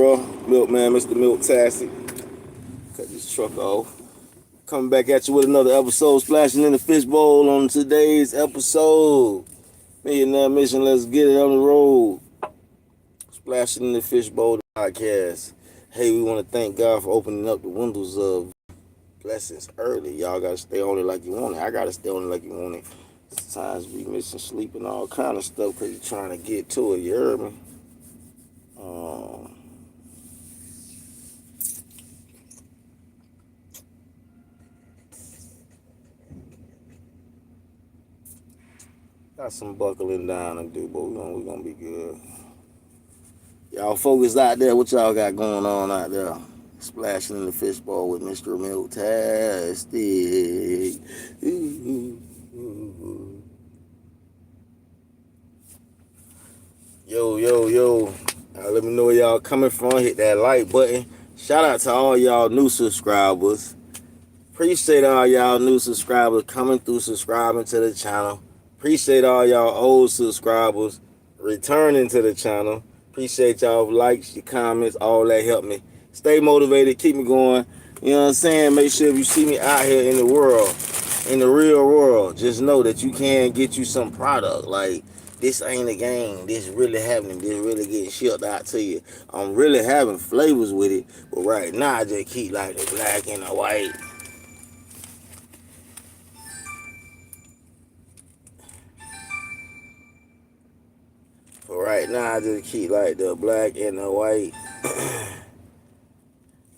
world. Milkman, Mr. Milk-tastic. Cut this truck off. Coming back at you with another episode, splashing in the fishbowl on today's episode. Millionaire Mission, let's get it on the road. Splashing in the fishbowl podcast. Hey, we want to thank God for opening up the windows of blessings early. Y'all got to stay on it like you want it. I got to stay on it like you want it. Sometimes we missing sleep and all kind of stuff because you're trying to get to it, you heard me? Got some buckling down to do, but we're gonna be good. Y'all focused out there, what y'all got going on out there? Splashing in the fishbowl with Mr. Milk-tastic. Yo. Let me know where y'all coming from. Hit that like button. Shout out to all y'all new subscribers. Appreciate all y'all new subscribers coming through, subscribing to the channel. Appreciate all y'all old subscribers returning to the channel. Appreciate y'all likes, your comments, all that help me. Stay motivated, keep me going. You know what I'm saying? Make sure if you see me out here in the world, in the real world, just know that you can get you some product. Like, this ain't a game. This really happening. This really getting shipped out to you. I'm really having flavors with it. But right now, I just keep like the black and the white. But right now, I just keep like the black and the white.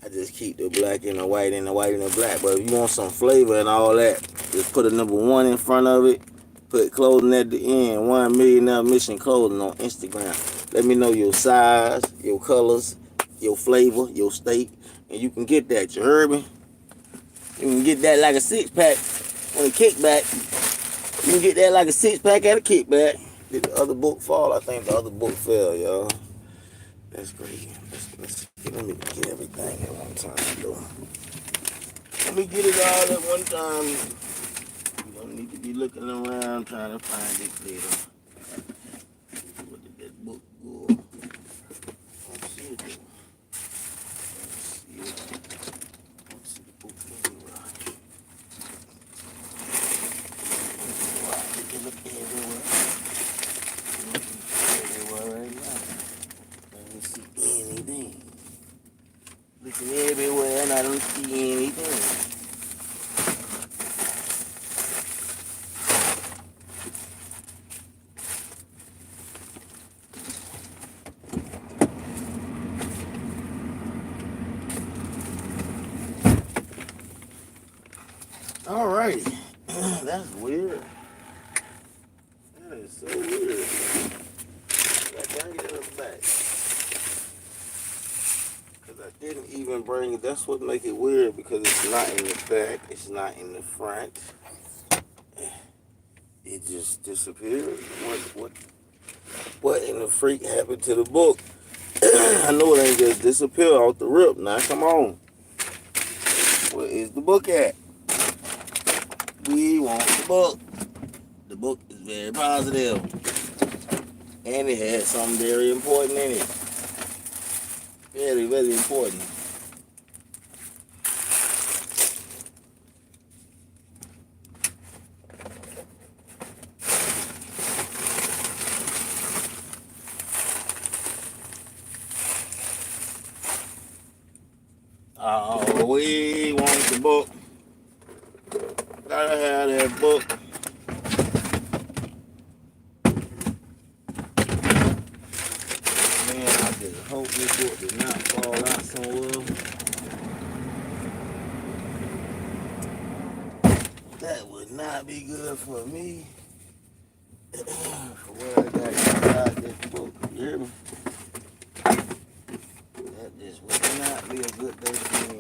I just keep the black and the white and the white and the black. But if you want some flavor and all that, just put a number 1 in front of it. Put clothing at the end. 1 Millionaire Mission Clothing on Instagram. Let me know your size, your colors, your flavor, your state. And you can get that. You heard me? You can get that like a 6-pack on a kickback. You can get that like a 6-pack at a kickback. Did the other book fall? I think the other book fell, y'all. That's great. Let me get everything at one time, though. Let me get it all at one time. You don't need to be looking around trying to find it later. What did that book go? Let's see it. Let's see the book anywhere. Look everywhere. Right now. I don't see anything. Looking everywhere and I don't see anything. Alrighty. That's weird. That is so weird. I bring it back. Because I didn't even bring it. That's what make it weird, because it's not in the back. It's not in the front. It just disappeared. What in the freak happened to the book? I know it ain't just disappear off the rip. Now come on. Where is the book at? We want the book. The book is very positive. And it had something very important in it. Very, very important. Oh, we want the book. Gotta have that book. Man, I just hope this book did not fall out somewhere. That would not be good for me. For what I got inside this book. You hear me? That just would not be a good day for me.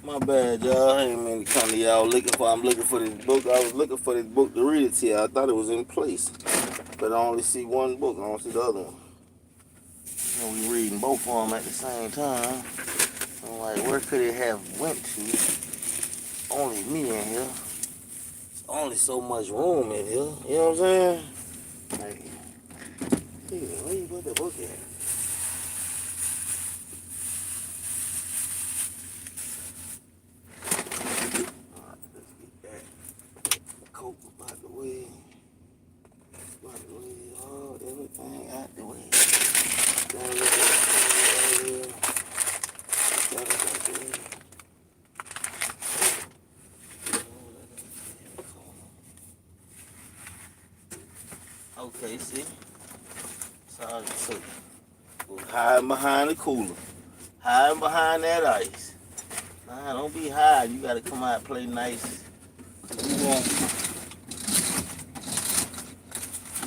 My bad, y'all. I ain't mean to come to y'all I'm looking for this book. I was looking for this book to read it to y'all. I thought it was in place. But I only see one book. I don't see the other one. You know, we reading both of them at the same time. I'm like, where could it have went to? Only me in here. There's only so much room in here. You know what I'm saying? Like, dude, where you put the book at? see? That's all it took. Was hiding behind the cooler. Hiding behind that ice. Nah, don't be high. You gotta come out and play nice. You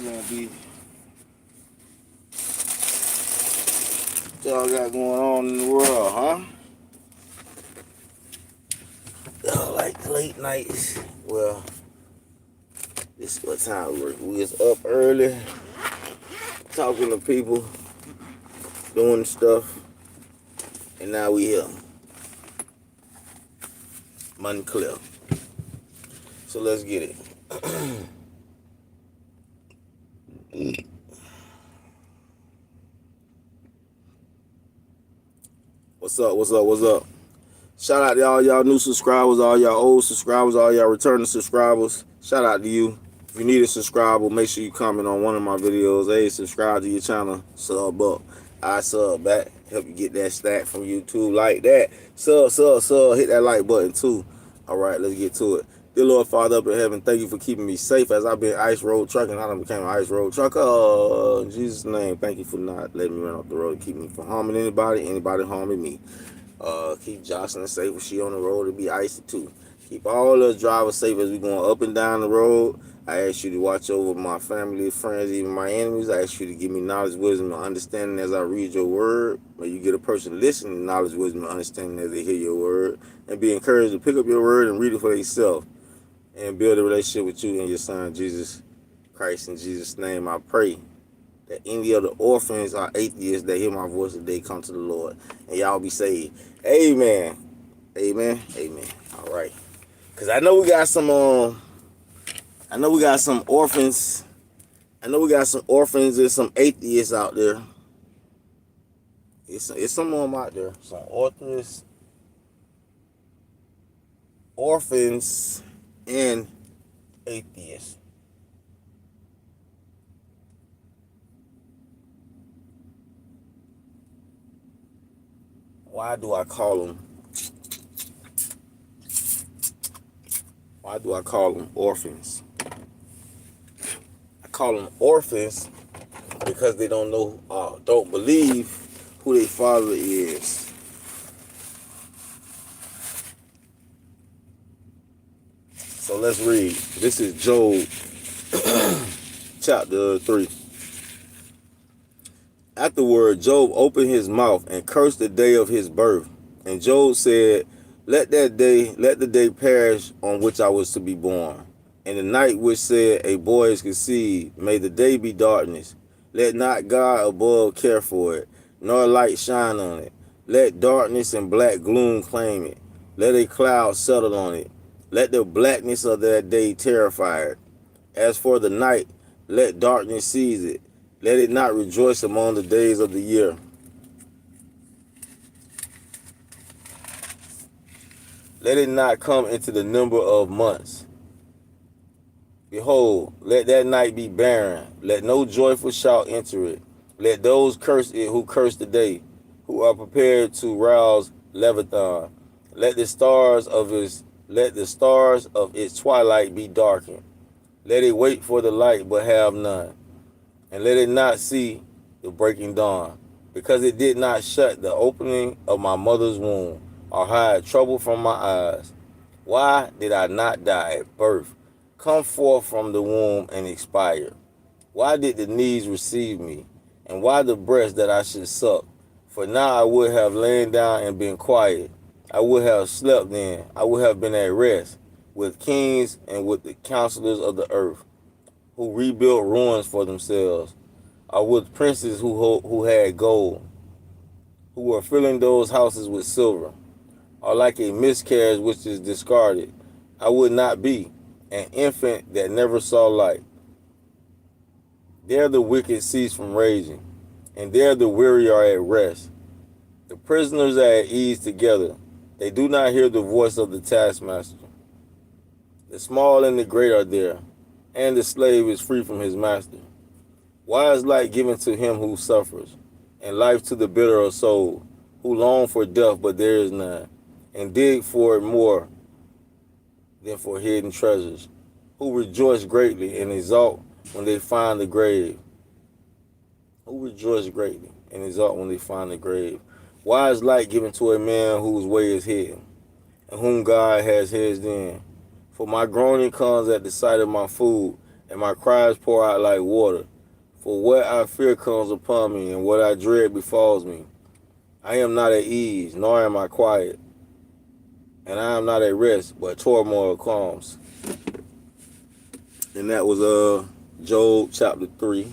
won't be. What y'all got going on in the world, huh? Y'all like late nights. Well, this is what time we work. We was up early, talking to people, doing stuff, and now we here. Money clear. So let's get it. What's up? What's up? What's up? Shout out to all y'all new subscribers, all y'all old subscribers, all y'all returning subscribers. Shout out to you. If you need a subscriber, make sure you comment on one of my videos. Hey, subscribe to your channel. Sub up. I sub back. Help you get that stat from YouTube like that. Sub. Hit that like button too. All right, let's get to it. Dear Lord, Father up in heaven, thank you for keeping me safe as I've been ice road trucking. I done became an ice road trucker. In Jesus' name, thank you for not letting me run off the road. Keep me from harming anybody harming me. Keep Jocelyn safe when she on the road to be icy too. Keep all us drivers safe as we going up and down the road. I ask you to watch over my family, friends, even my enemies. I ask you to give me knowledge, wisdom, and understanding as I read your word. May you get a person listening to knowledge, wisdom, and understanding as they hear your word. And be encouraged to pick up your word and read it for themselves. And build a relationship with you and your son, Jesus Christ. In Jesus' name I pray that any of the orphans or atheists that hear my voice today come to the Lord. And y'all be saved. Amen. Amen. Amen. All right. Because I know we got some orphans. I know we got some orphans and some atheists out there. It's some of them out there. Some orphans and atheists. Why do I call them orphans? I call them orphans because they don't believe who their father is. So let's read. This is Job chapter 3. Afterward, Job opened his mouth and cursed the day of his birth. And Job said, let the day perish on which I was to be born. And the night which said, a boy is conceived, may the day be darkness. Let not God above care for it, nor light shine on it. Let darkness and black gloom claim it. Let a cloud settle on it. Let the blackness of that day terrify it. As for the night, let darkness seize it. Let it not rejoice among the days of the year. Let it not come into the number of months. Behold, let that night be barren. Let no joyful shout enter it. Let those curse it who curse the day, who are prepared to rouse Leviathan. Let the stars of its twilight be darkened. Let it wait for the light, but have none. And let it not see the breaking dawn, because it did not shut the opening of my mother's womb, or hide trouble from my eyes. Why did I not die at birth, come forth from the womb and expire? Why did the knees receive me, and why the breast that I should suck? For now I would have lain down and been quiet. I would have slept then. I would have been at rest with kings and with the counselors of the earth, who rebuilt ruins for themselves, or with princes who had gold, who were filling those houses with silver, or like a miscarriage which is discarded. I would not be an infant that never saw light. There the wicked cease from raging, and there the weary are at rest. The prisoners are at ease together. They do not hear the voice of the taskmaster. The small and the great are there, and the slave is free from his master. Why is light given to him who suffers, and life to the bitter of soul, who long for death, but there is none, and dig for it more than for hidden treasures, who rejoice greatly and exult when they find the grave, who rejoice greatly and exult when they find the grave. Why is light given to a man whose way is hid, and whom God has hedged in? For my groaning comes at the sight of my food, and my cries pour out like water. For what I fear comes upon me, and what I dread befalls me. I am not at ease, nor am I quiet, and I am not at rest, but turmoil comes. And that was Job chapter 3.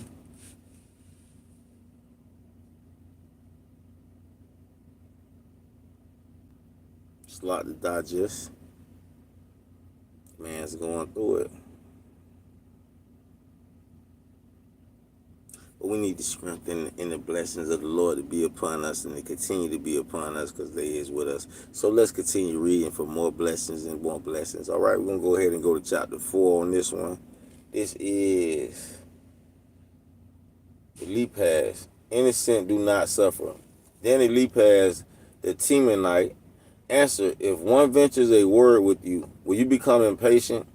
It's a lot to digest. Man's going through it. But we need the strength and the blessings of the Lord to be upon us and to continue to be upon us because they is with us. So let's continue reading for more blessings and more blessings. All right, we're going to go ahead and go to chapter 4 on this one. This is Eliphaz. Innocent do not suffer. Then Eliphaz, the Temanite, answered, if one ventures a word with you, will you become impatient?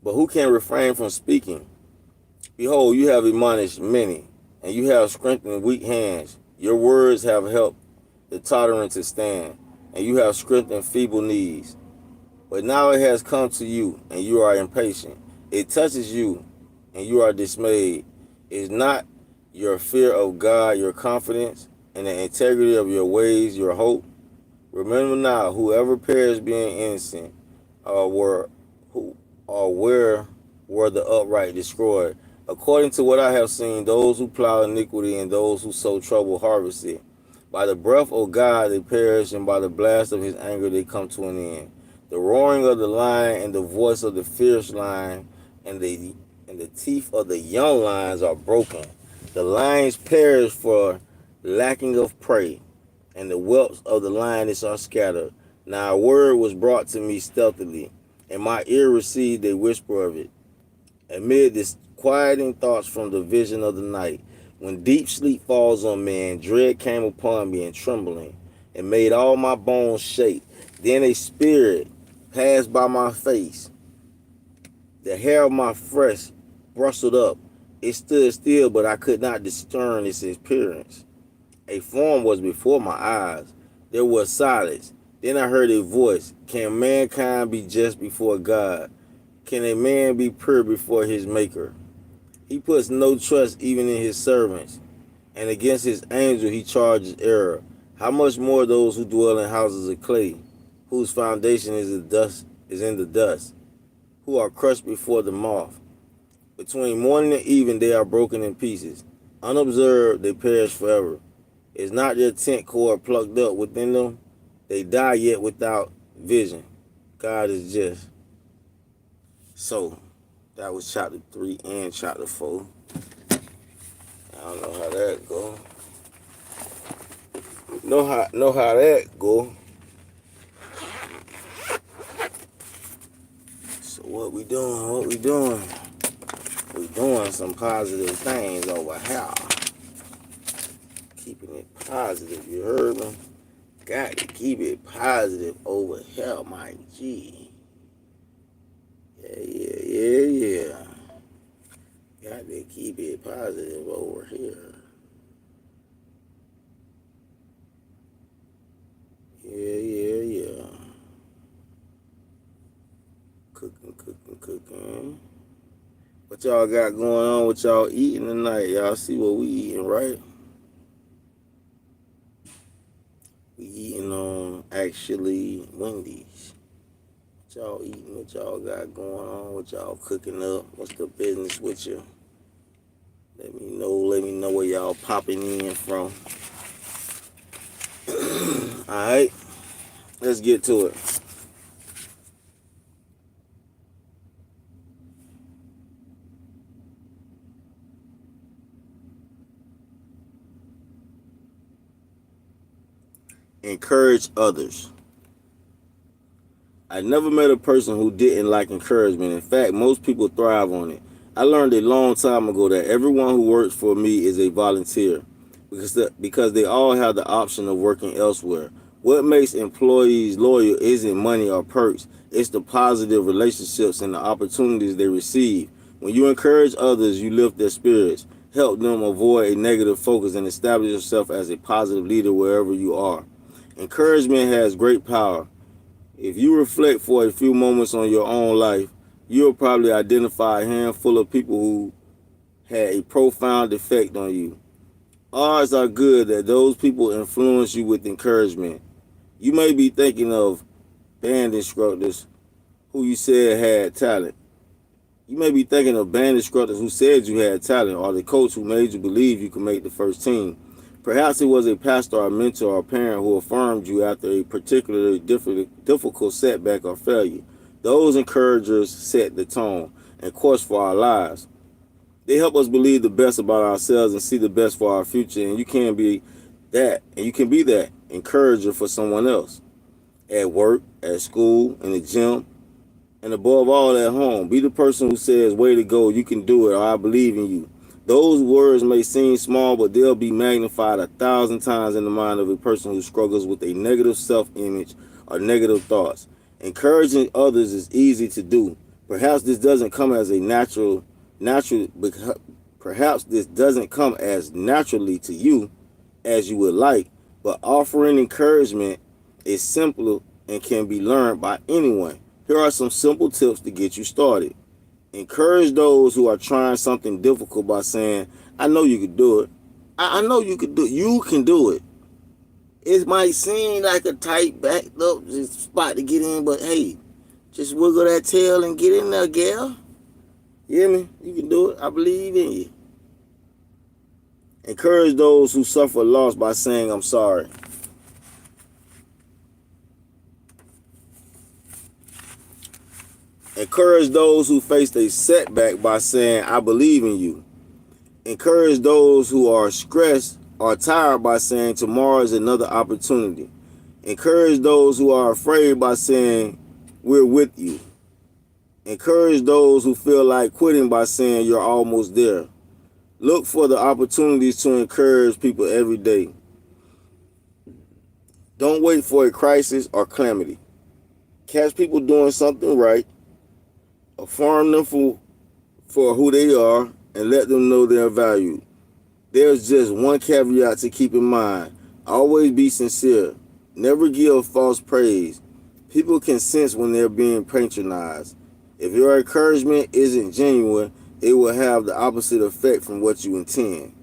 But who can refrain from speaking? Behold, you have admonished many, and you have strengthened weak hands. Your words have helped the tottering to stand, and you have strengthened feeble knees. But now it has come to you, and you are impatient. It touches you, and you are dismayed. Is not your fear of God your confidence, and the integrity of your ways your hope? Remember now, whoever perished being innocent, where were the upright destroyed? According to what I have seen, those who plow iniquity and those who sow trouble harvest it. By the breath of God they perish, and by the blast of his anger they come to an end. The roaring of the lion and the voice of the fierce lion and the teeth of the young lions are broken. The lions perish for lacking of prey, and the whelps of the lioness are scattered. Now a word was brought to me stealthily, and my ear received a whisper of it. Amid disquieting thoughts from the vision of the night, when deep sleep falls on man, dread came upon me and trembling, and made all my bones shake. Then a spirit passed by my face. The hair of my flesh bristled up. It stood still, but I could not discern its appearance. A form was before my eyes. There was silence. Then I heard a voice. Can mankind be just before God? Can a man be pure before his maker? He puts no trust even in his servants, and against his angel he charges error. How much more those who dwell in houses of clay, whose foundation is in the dust, who are crushed before the moth. Between morning and evening they are broken in pieces. Unobserved they perish forever. Is not their tent cord plucked up within them? They die yet without vision. God is just. So, that was chapter 3 and chapter 4. I don't know how that go. Know how that go. So what we doing? We doing some positive things over here. Keeping it positive, you heard me? Got to keep it positive over here, my G. Yeah. Got to keep it positive over here. Yeah. Cooking. What y'all got going on? What y'all eating tonight? Y'all see what we eating, right? We eating on actually Wendy's. What y'all eating? What y'all got going on? What y'all cooking up? What's the business with you? Let me know where y'all popping in from. Alright, let's get to it. Encourage others. I never met a person who didn't like encouragement. In fact, most people thrive on it. I learned a long time ago that everyone who works for me is a volunteer because they all have the option of working elsewhere. What makes employees loyal isn't money or perks. It's the positive relationships and the opportunities they receive. When you encourage others, you lift their spirits, help them avoid a negative focus, and establish yourself as a positive leader wherever you are. Encouragement has great power. If you reflect for a few moments on your own life, you'll probably identify a handful of people who had a profound effect on you. Odds are good that those people influence you with encouragement. You may be thinking of band instructors who you said had talent. You may be thinking of band instructors who said you had talent, or the coach who made you believe you could make the first team. Perhaps it was a pastor or mentor or parent who affirmed you after a particularly difficult setback or failure. Those encouragers set the tone and course for our lives. They help us believe the best about ourselves and see the best for our future, and you can be that encourager for someone else. At work, at school, in the gym, and above all at home. Be the person who says, way to go, you can do it, or I believe in you. Those words may seem small, but they'll be magnified 1,000 times in the mind of a person who struggles with a negative self-image or negative thoughts. Encouraging others is easy to do. Perhaps this doesn't come as a perhaps this doesn't come as naturally to you as you would like, but offering encouragement is simple and can be learned by anyone. Here are some simple tips to get you started. Encourage those who are trying something difficult by saying, I know you can do it. I know you can do it. You can do it. It might seem like a tight backed up spot to get in, but hey, just wiggle that tail and get in there, gal. You hear me? You can do it. I believe in you. Encourage those who suffer loss by saying, I'm sorry. Encourage those who faced a setback by saying, I believe in you. Encourage those who are stressed or tired by saying, tomorrow is another opportunity. Encourage those who are afraid by saying, we're with you. Encourage those who feel like quitting by saying, you're almost there. Look for the opportunities to encourage people every day. Don't wait for a crisis or calamity. Catch people doing something right. Affirm them for who they are and let them know they're valued. There's just one caveat to keep in mind. Always be sincere. Never give false praise. People can sense when they're being patronized. If your encouragement isn't genuine, it will have the opposite effect from what you intend.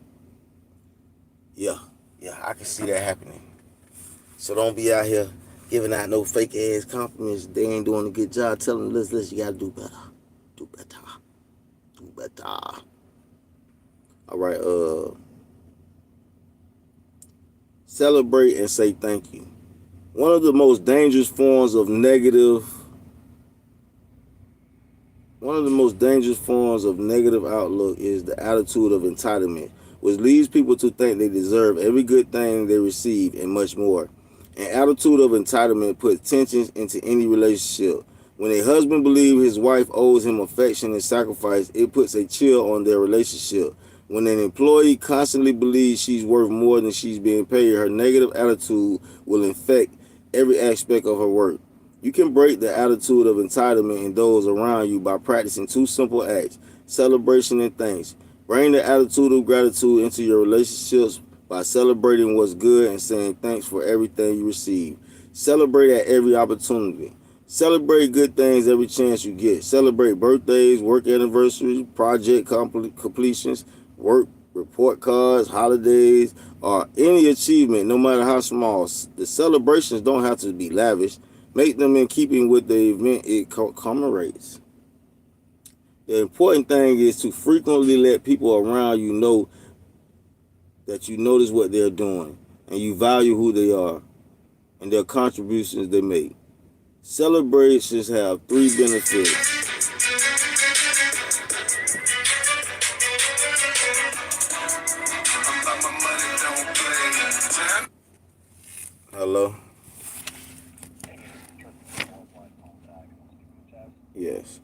Yeah, I can see that happening. So don't be out here giving out no fake ass compliments. They ain't doing a good job. Tell them, listen, you gotta do better. Do better. Do better. All right, celebrate and say thank you. One of the most dangerous forms of negative outlook is the attitude of entitlement, which leads people to think they deserve every good thing they receive and much more. An attitude of entitlement puts tensions into any relationship. When a husband believes his wife owes him affection and sacrifice, it puts a chill on their relationship. When an employee constantly believes she's worth more than she's being paid, her negative attitude will infect every aspect of her work. You can break the attitude of entitlement in those around you by practicing two simple acts: celebration and thanks. Bring the attitude of gratitude into your relationships by celebrating what's good and saying thanks for everything you receive. Celebrate at every opportunity. Celebrate good things every chance you get. Celebrate birthdays, work anniversaries, project completions, work report cards, holidays, or any achievement, no matter how small. The celebrations don't have to be lavish. Make them in keeping with the event it commemorates. The important thing is to frequently let people around you know that you notice what they're doing and you value who they are and their contributions they make. Celebrations have three benefits. Hello? Yes.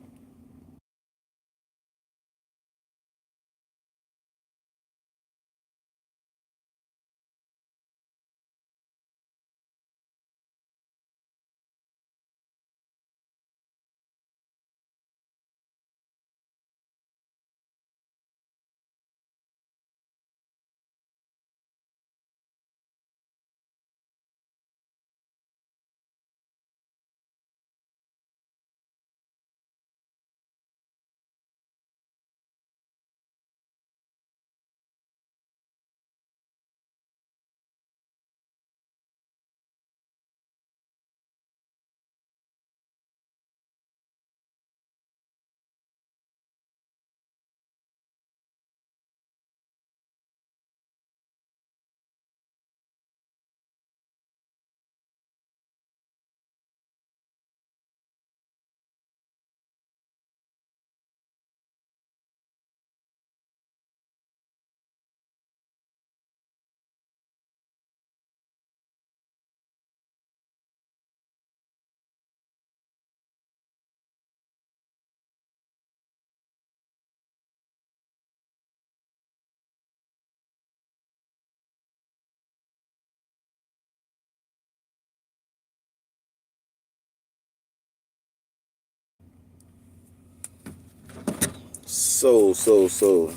So.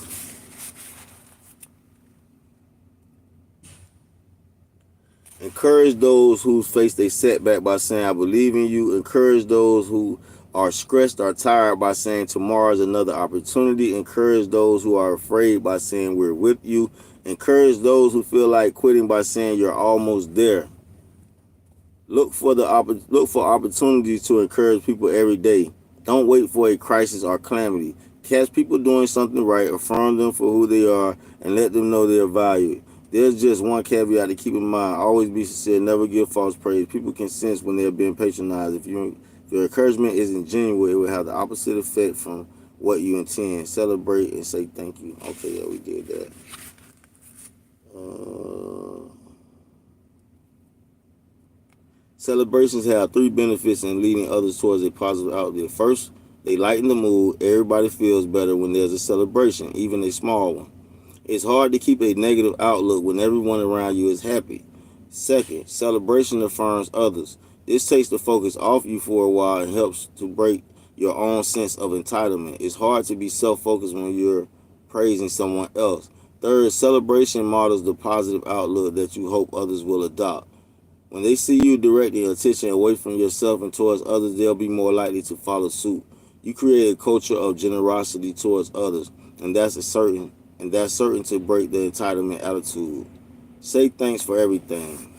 Encourage those who face a setback by saying, I believe in you. Encourage those who are stressed or tired by saying, tomorrow is another opportunity. Encourage those who are afraid by saying, we're with you. Encourage those who feel like quitting by saying, you're almost there. Look for opportunities to encourage people every day. Don't wait for a crisis or calamity. Catch people doing something right, affirm them for who they are, and let them know they are valued. There's just one caveat to keep in mind. Always be sincere. Never give false praise. People can sense when they're being patronized. If your encouragement isn't genuine, it will have the opposite effect from what you intend. Celebrate and say thank you. Okay, yeah, we did that. Celebrations have three benefits in leading others towards a positive outlook. First, they lighten the mood. Everybody feels better when there's a celebration, even a small one. It's hard to keep a negative outlook when everyone around you is happy. Second, celebration affirms others. This takes the focus off you for a while and helps to break your own sense of entitlement. It's hard to be self-focused when you're praising someone else. Third, celebration models the positive outlook that you hope others will adopt. When they see you directing attention away from yourself and towards others, they'll be more likely to follow suit. You create a culture of generosity towards others, and that's certain to break the entitlement attitude. Say thanks for everything.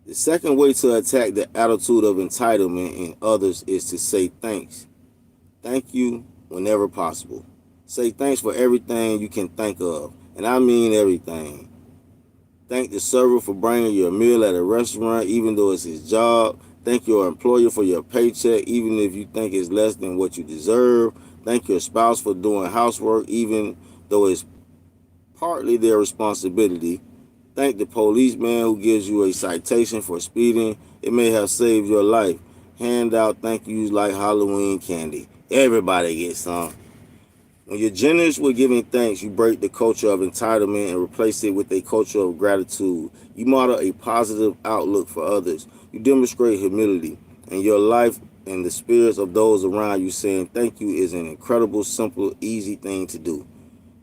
The second way to attack the attitude of entitlement in others is to say thanks. Thank you whenever possible. Say thanks for everything you can think of, and I mean everything. Thank the server for bringing you a meal at a restaurant, even though it's his job. Thank your employer for your paycheck, even if you think it's less than what you deserve. Thank your spouse for doing housework, even though it's partly their responsibility. Thank the policeman who gives you a citation for speeding. It may have saved your life. Hand out thank yous like Halloween candy. Everybody gets some. When you're generous with giving thanks, you break the culture of entitlement and replace it with a culture of gratitude. You model a positive outlook for others. You demonstrate humility, and your life and the spirits of those around you saying thank you is an incredible, simple, easy thing to do.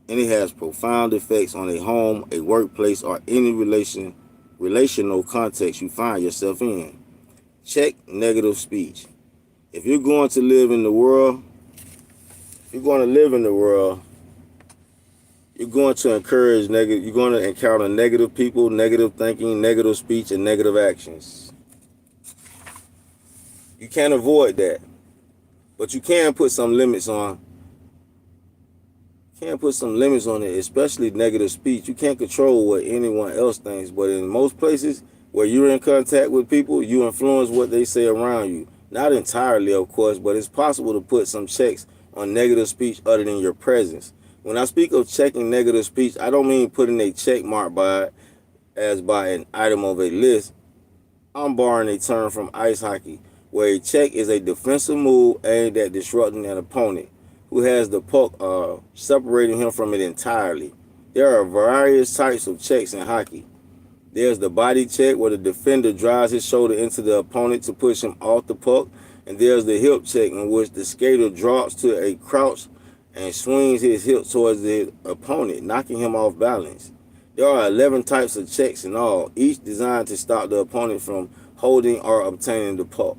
And it has profound effects on a home, a workplace, or any relational context you find yourself in. Check negative speech. If you're going to live in the world, you're going to you're going to encounter negative people, negative thinking, negative speech, and negative actions. You can't avoid that. But you can put some limits on. It, especially negative speech. You can't control what anyone else thinks, but in most places where you're in contact with people, you influence what they say around you. Not entirely, of course, but it's possible to put some checks on negative speech other than your presence. When I speak of checking negative speech, I don't mean putting a check mark by it as by an item of a list. I'm borrowing a term from ice hockey, where a check is a defensive move aimed at disrupting an opponent who has the puck, separating him from it entirely. There are various types of checks in hockey. There's the body check, where the defender drives his shoulder into the opponent to push him off the puck. And there's the hip check, in which the skater drops to a crouch and swings his hip towards the opponent, knocking him off balance. There are 11 types of checks in all, each designed to stop the opponent from holding or obtaining the puck.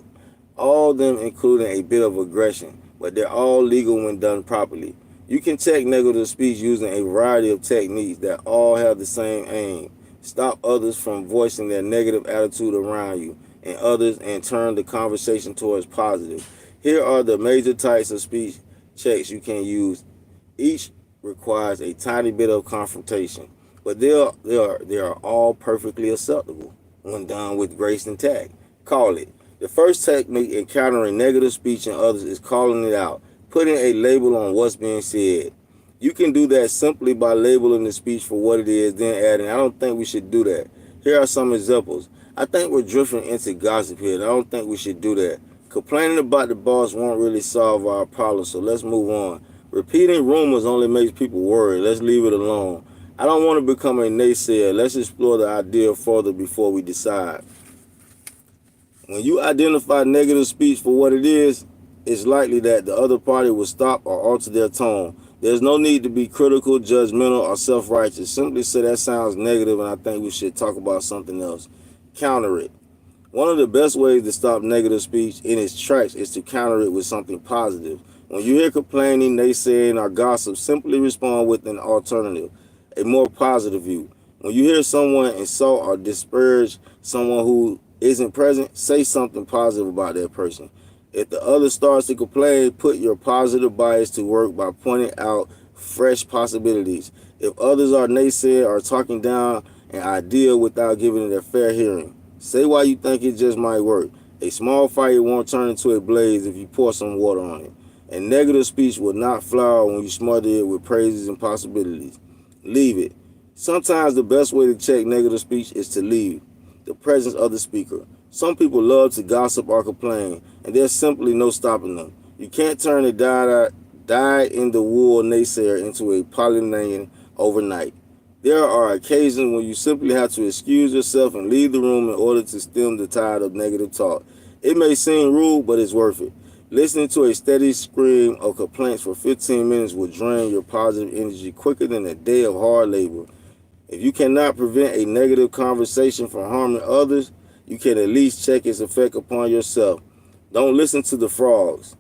All of them including a bit of aggression, but they're all legal when done properly. You can check negative speech using a variety of techniques that all have the same aim. Stop others from voicing their negative attitude around you and others, and turn the conversation towards positive. Here are the major types of speech checks you can use. Each requires a tiny bit of confrontation, but they are all perfectly acceptable when done with grace and tact. Call it. The first technique encountering negative speech in others is calling it out, putting a label on what's being said. You can do that simply by labeling the speech for what it is, then adding, I don't think we should do that. Here are some examples. I think we're drifting into gossip here, and I don't think we should do that. Complaining about the boss won't really solve our problem, so let's move on. Repeating rumors only makes people worry. Let's leave it alone. I don't want to become a naysayer. Let's explore the idea further before we decide. When you identify negative speech for what it is it's likely that the other party will stop or alter their tone. There's no need to be critical, judgmental, or self-righteous. Simply say that sounds negative and I think we should talk about something else. Counter it. One of the best ways to stop negative speech in its tracks is to counter it with something positive. When you hear complaining, naysaying, or gossip, simply respond with an alternative, a more positive view. When you hear someone insult or disparage someone who isn't present, say something positive about that person. If the other starts to complain, put your positive bias to work by pointing out fresh possibilities. If others are naysaying or talking down an idea without giving it a fair hearing, say why you think it just might work. A small fire won't turn into a blaze if you pour some water on it. And negative speech will not flower when you smother it with praises and possibilities. Leave it. Sometimes the best way to check negative speech is to leave the presence of the speaker. Some people love to gossip or complain, and there's simply no stopping them. You can't turn a dyed-in-the-wool naysayer into a Pollyannian overnight. There are occasions when you simply have to excuse yourself and leave the room in order to stem the tide of negative talk. It may seem rude, but it's worth it. Listening to a steady stream of complaints for 15 minutes will drain your positive energy quicker than a day of hard labor. If you cannot prevent a negative conversation from harming others, you can at least check its effect upon yourself. Don't listen to the frogs.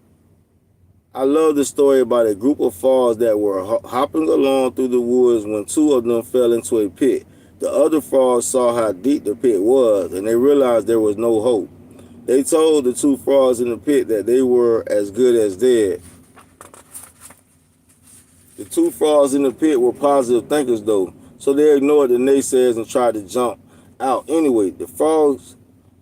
I love the story about a group of frogs that were hopping along through the woods when two of them fell into a pit. The other frogs saw how deep the pit was, and they realized there was no hope. They told the two frogs in the pit that they were as good as dead. The two frogs in the pit were positive thinkers, though, so they ignored the naysayers and tried to jump out anyway. The frogs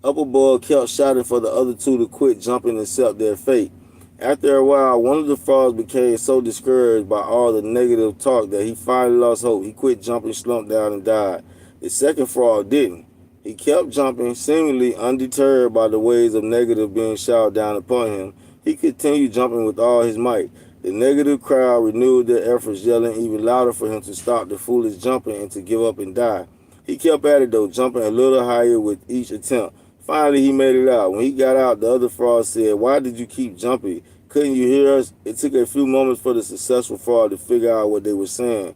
up above kept shouting for the other two to quit jumping and accept their fate. After a while, one of the frogs became so discouraged by all the negative talk that he finally lost hope. He quit jumping, slumped down, and died. The second frog didn't. He kept jumping, seemingly undeterred by the waves of negative being showered down upon him. He continued jumping with all his might. The negative crowd renewed their efforts, yelling even louder for him to stop the foolish jumping and to give up and die. He kept at it, though, jumping a little higher with each attempt. Finally, he made it out. When he got out, the other frog said, "Why did you keep jumping? Couldn't you hear us?" It took a few moments for the successful frog to figure out what they were saying.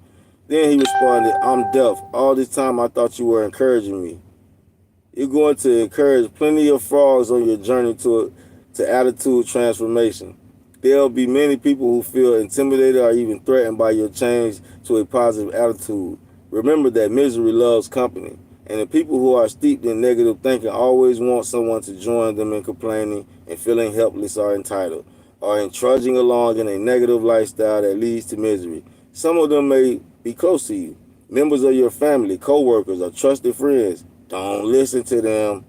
Then he responded, "I'm deaf. All this time I thought you were encouraging me." You're going to encourage plenty of frogs on your journey to attitude transformation. There'll be many people who feel intimidated or even threatened by your change to a positive attitude. Remember that misery loves company, and the people who are steeped in negative thinking always want someone to join them in complaining and feeling helpless or entitled, or in trudging along in a negative lifestyle that leads to misery. Some of them may be close to you, members of your family, co-workers, or trusted friends. Don't listen to them.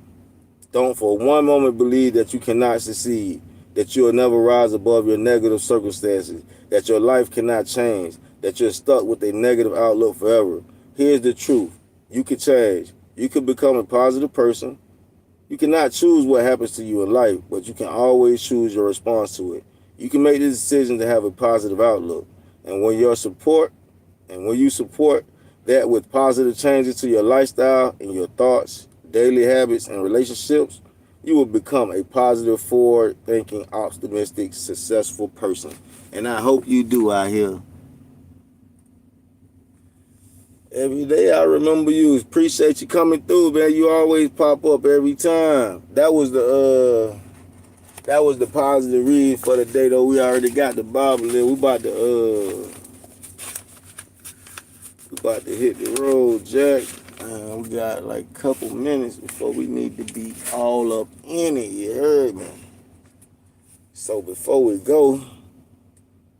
Don't for one moment believe that you cannot succeed, that you will never rise above your negative circumstances, that your life cannot change, that you're stuck with a negative outlook forever. Here's the truth. You can change. You can become a positive person. You cannot choose what happens to you in life, but you can always choose your response to it. You can make the decision to have a positive outlook. And when you support that with positive changes to your lifestyle and your thoughts, daily habits, and relationships, you will become a positive, forward-thinking, optimistic, successful person. And I hope you do out here. Every day I remember you. Appreciate you coming through, man. You always pop up every time. That was the positive read for the day, though. We already got the Bible there. We about to hit the road, Jack. We got like a couple minutes before we need to be all up in it. You heard me? So before we go,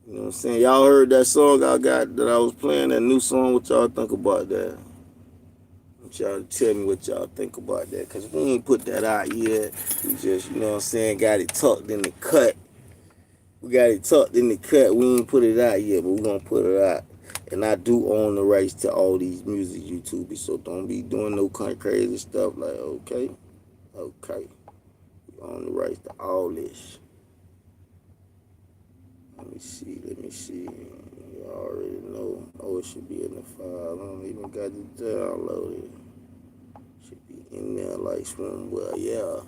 you know what I'm saying? Y'all heard that song I got that I was playing, that new song? What y'all think about that? I want y'all to tell me what y'all think about that, because we ain't put that out yet. We just, you know what I'm saying, got it tucked in the cut. We ain't put it out yet, but we gonna put it out. And I do own the rights to all these music YouTubers, so don't be doing no kind of crazy stuff like, okay. We own the rights to all this. Let me see. You already know. Oh, it should be in the file. I don't even got it downloaded. Should be in there like swim. Well, yeah.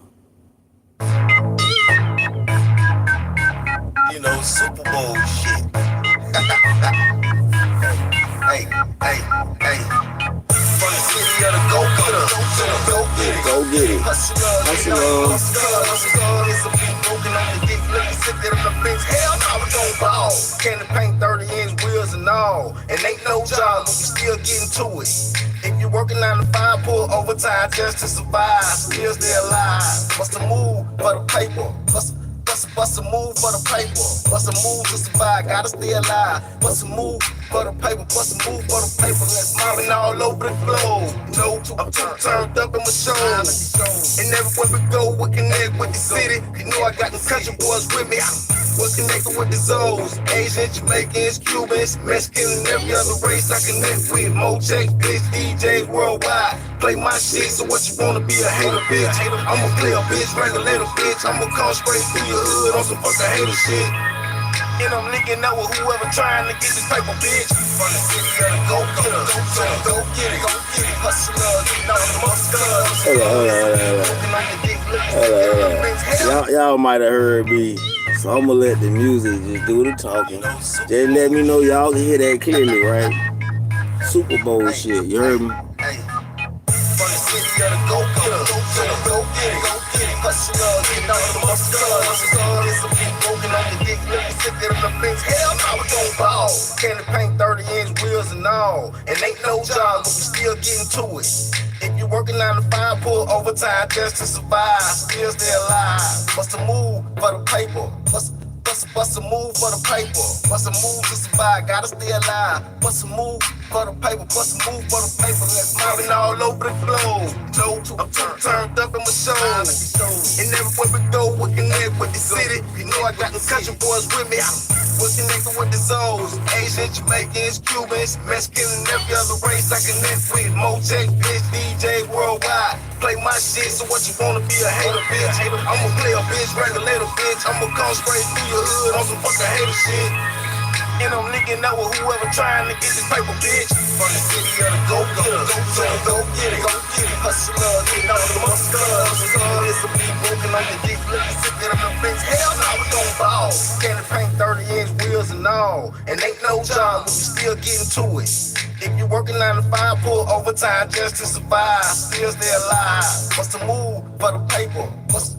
You know, Super Bowl shit. Hey, hey, hey. From the city of the go-getter to the go-get it. Go get it. Hustle. It's a beat broken on the dick, looking sick at the fence. Hell no, we gon' ball. Candy paint 30-inch wheels and all. And ain't no job, but we still getting to it. If you working 9 to 5, pull overtime just to survive. Still stay alive. What's the move for the paper? Bust a move for the paper. Bust a move to survive, gotta stay alive. Bust a move for the paper. Bust a move for the paper. Let's mobbing all over the globe. No, I'm turned up in my shows. And everywhere we go, we connect with the city. You know I got them country boys with me. We're connected with the Zoes. Asians, Jamaicans, Cubans, Mexicans, and every other race I connect with. Mochex, bitch, DJs worldwide. Play my shit, so what you wanna be a hater, bitch? I'ma play a bitch, regulate a bitch. I'ma come straight through your hood on some fucking hater shit. And I'm linking up with whoever trying to get this paper, bitch. From the city of the go-getter, go get it. Hustler, getting all the muscles. Hold on. Y'all might have heard me. So I'ma let the music just do the talking. Just let me know y'all can hear that clearly, right? Super Bowl shit, you heard me? From the city of the go-getter, go get it. Hustler, getting all the muscles. It's a beat broken on the dick, looking sick at the fence. Hell no, we gon' ball. Candy paint 30-inch wheels and all. And ain't no job, but we still getting to it. If you working 9 to 5, pull overtime just to survive. Still stay alive. Bust a move for the paper. Bust a move for the paper. Bust a move to survive, gotta stay alive. Bust a move for the paper. Bust a move for the paper. Let's mobbing all over the globe. No, I'm turned up in my shows. And everywhere we go, we connect with the city. You know I got them country boys with me. We're connected with the Zoes. Asians, Jamaicans, Cubans, Mexicans, and every other race I connect with. Mochex, bitch, DJs worldwide. Play my shit, so what you wanna be a hater, bitch? I'ma play a bitch, regulate a bitch. I'ma come straight through your hood on some fucking hater shit. And I'm linking up with whoever trying to get this paper, bitch. From the city of the go-getter, go get it. Hustler, getting all the muscles. It's a beat broken on the dick, looking sick at the fence. Hell no, we gon' ball. Candy paint 30-inch wheels and all. And ain't no job, but we still getting to it. If you working 9 to 5, pull overtime just to survive. Still stay alive. Bust a move for the paper. Bust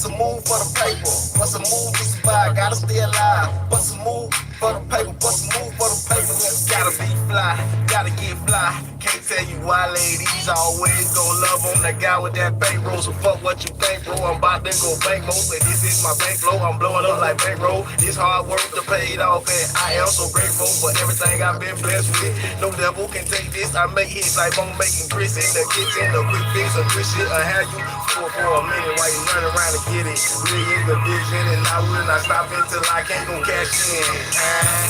a move for the paper. Bust a move to survive, gotta stay alive. Bust a move for the paper. Bust a move for the paper. Let's gotta be fly, gotta get fly. Can't tell you why ladies always gon' love on that guy with that bankroll. So fuck what you think, bro. I'm about to go bankroll. Say this is my bankroll. I'm blowing up like bankroll. It's hard work to pay it off, and I am so grateful for everything I've been blessed with. No devil can take this. I make hits like I'm making grits in the kitchen. The quick fix, a good shit. I have you for a minute while you running around to get it. Million division, and I will not stop until I can't go cash in.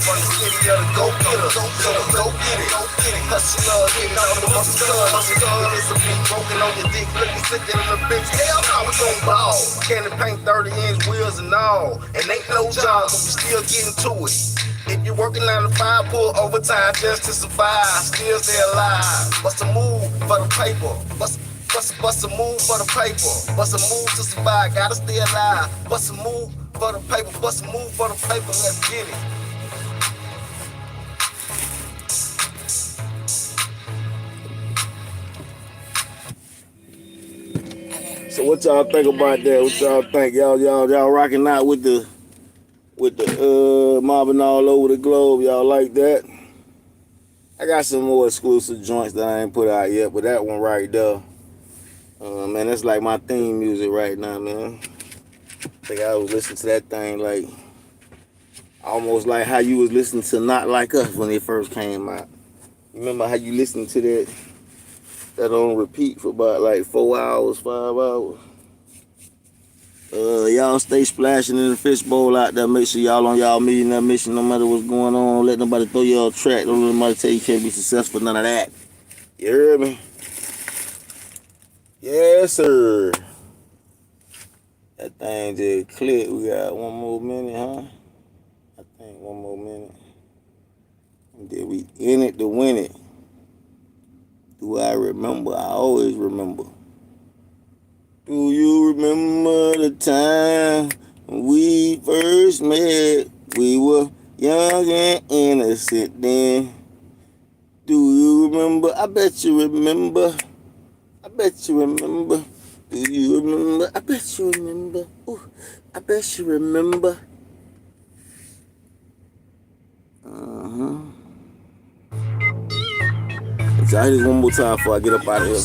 From the city of the go-getter, go get it. Hustler, getting all the muscles. It's a beat broken on your dick, looking sick at the fence. Hell no, we gon' ball. Candy paint 30-inch wheels and all. And ain't no job, but we still getting to it. If you working 9 to 5, pull overtime just to survive. Still stay alive. Bust a move for the paper. Bust a move for the paper. Bust a move to survive, gotta stay alive. Bust a move for the paper. Bust a move for the paper. Let's get it. So what y'all think about that? What y'all think? Y'all rocking out with the mobbing all over the globe? Y'all like that? I got some more exclusive joints that I ain't put out yet, but that one right there, man, that's like my theme music right now, man. I think I was listening to that thing like almost like how you was listening to Not Like Us when it first came out. You remember how you listened to that on repeat for about like 4 hours, 5 hours? Y'all stay splashing in the fishbowl out there. Make sure y'all on y'all millionaire mission no matter what's going on. Don't let nobody throw you off track. Don't let nobody tell you can't be successful. None of that. You heard me? Yes, sir. That thing just clicked. We got one more minute, huh? I think one more minute. And then we in it to win it. Do I remember? I always remember. Do you remember the time we first met? sent then. Do you remember? I bet you remember. I bet you remember. Do you remember? I bet you remember. Ooh, I bet you remember. Let's try this one more time before I get up out of here.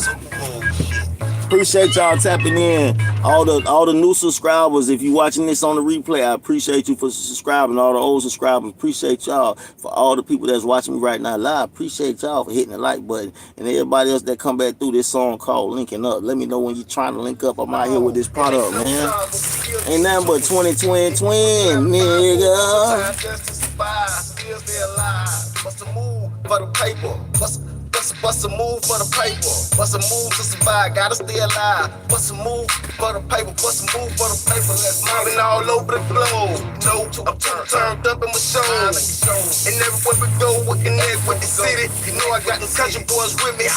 Appreciate y'all tapping in. All the new subscribers, if you watching this on the replay, I appreciate you for subscribing. All the old subscribers, appreciate y'all. For all the people that's watching me right now live, appreciate y'all for hitting the like button. And everybody else that come back through this song called Linking Up. Let me know when you're trying to link up. I'm out here with this product, man. Ain't nothing but 2020 twin, nigga. Bust a move for the paper. Bust a move for the paper. Bust a move to survive. Gotta stay alive. Bust a move for the paper. Bust a move for the paper. Let's mobbing all over the globe. No, I'm turned up in my show. And everywhere we go, we connect with the city. You know I got them country boys with me.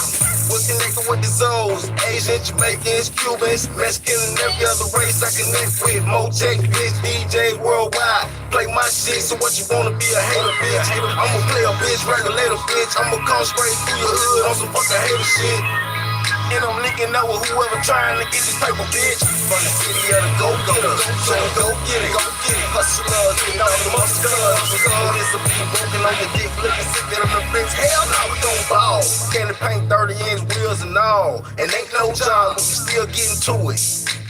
We're connected with the Zoes. Asians, Jamaicans, Cubans, Mexican, and every other race I connect with. Motex, bitch, DJ worldwide. Play my shit, so what you wanna be a hater, bitch? I'ma play a bitch, regulator, bitch. I'ma come straight through your hood on some fucking hater shit. And I'm linking up with whoever trying to get this paper, bitch. From the city of the go-getter, so go get it, hustlers, you know the musclers. This will be broken on your dick, looking sick at them bitch. Hell no, we gon' ball. Candy paint 30-inch wheels and all. And ain't no job, but we still getting to it.